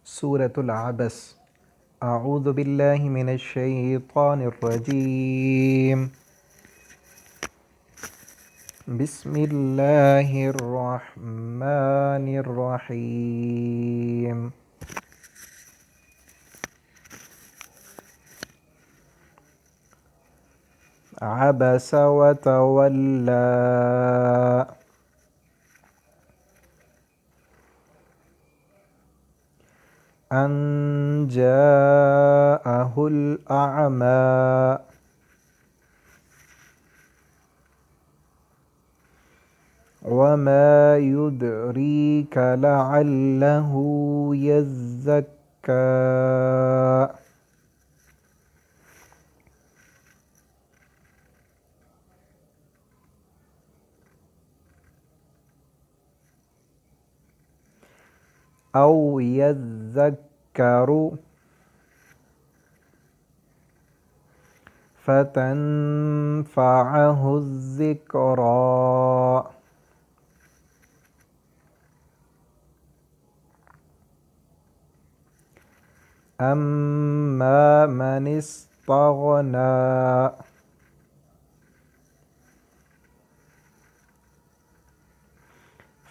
سورة العبس. أعوذ بالله من الشيطان الرجيم. بسم الله الرحمن الرحيم. عبس وتولى أن جاءه الأعمى وما يدريك لعله يزكى أو يذكر فتنفعه الذكرى أما من استغنى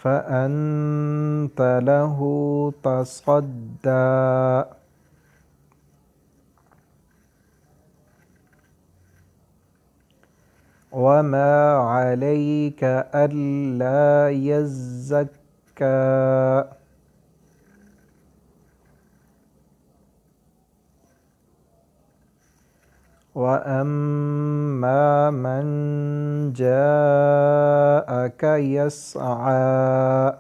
فأنت له تصدى وما عليك ألا يزكى وأما من جاءك يسعى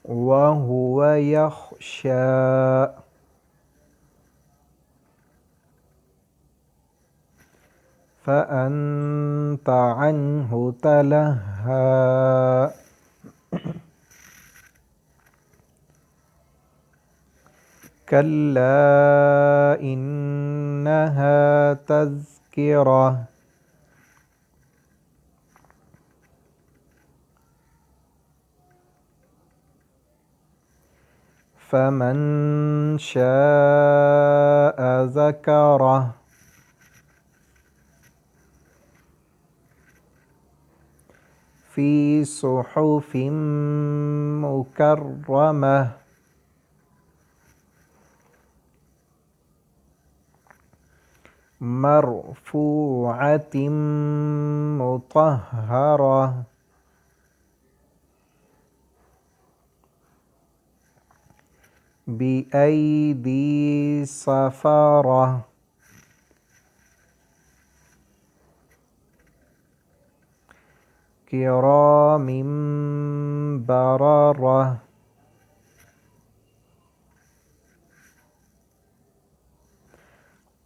وهو يخشى فأنت عنه تلهى كلا إنها تذكرة فمن شاء ذكره في صحف مكرمة مرفوعة مطهرة بأيدي سفرة كرام بررة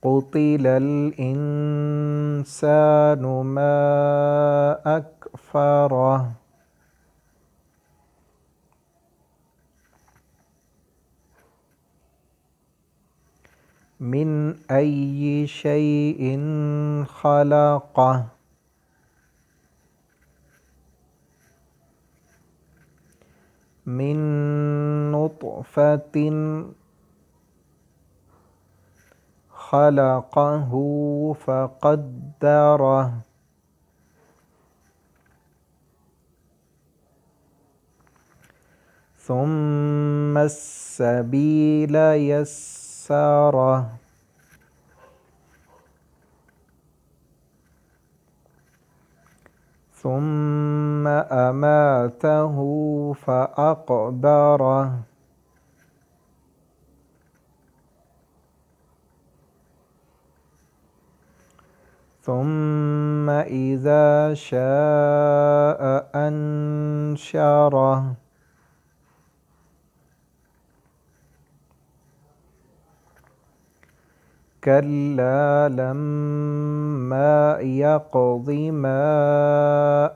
قتل الإنسان ما أكفره من أي شيء خلقه من نطفة خلقه فقدره ثم السبيل يسره ثم أماته فأقبره ثم إذا شاء أنشره كلا لما يقض ما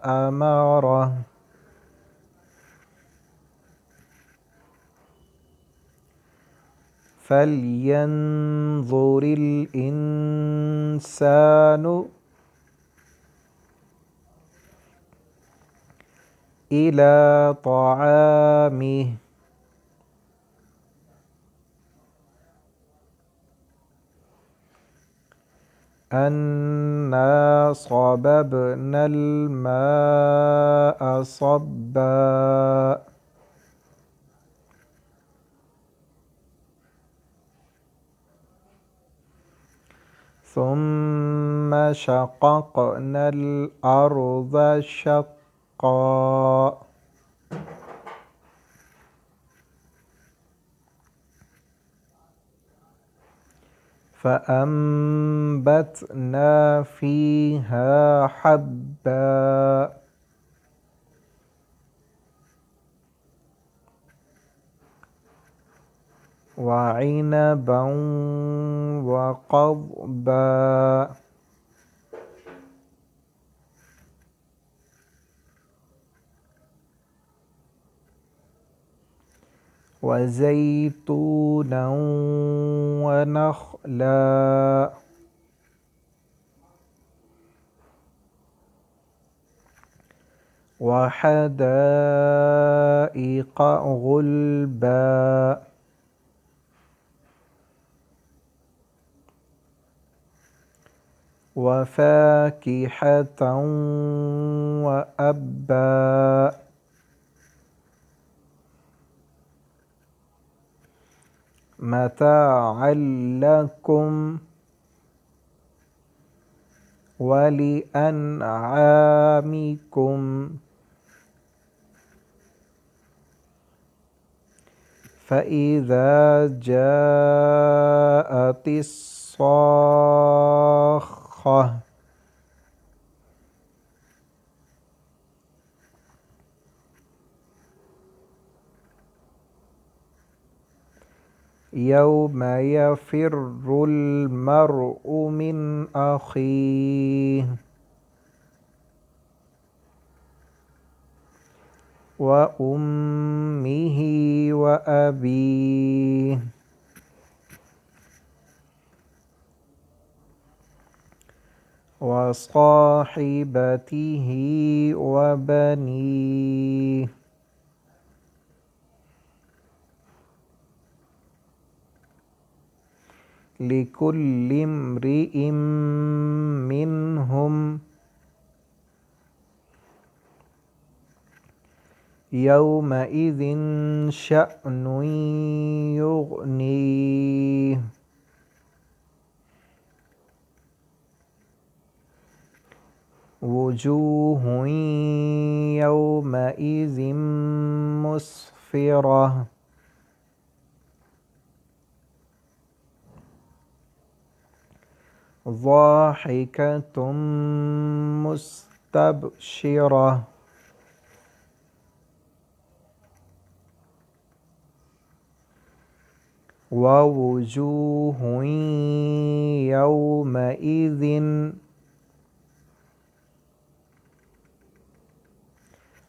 أمره فلينظر الإنسان إلى طعامه أنا صببنا الماء صبا ثم شققنا الأرض شقا فأنبتنا فيها حبا وعنبا وقضبا وزيتونا ونخلا وحدائق غلبا وفاكهة وأبا متاعا لكم ولأنعامكم فإذا جاءت الصاخة يوم يفر المرء من أخيه وأمه وأبيه وصاحبته وبنيه لكل امرئ منهم يومئذ شأن يغنيه وجوه يومئذ مسفرة ضاحكة مستبشرة ووجوه يومئذ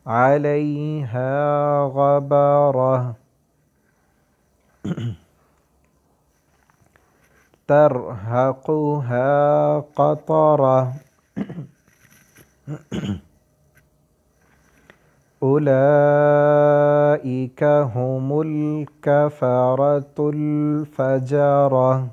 عليها غبرة ترهقها قطرة أولئك هم الكفرة الفجرة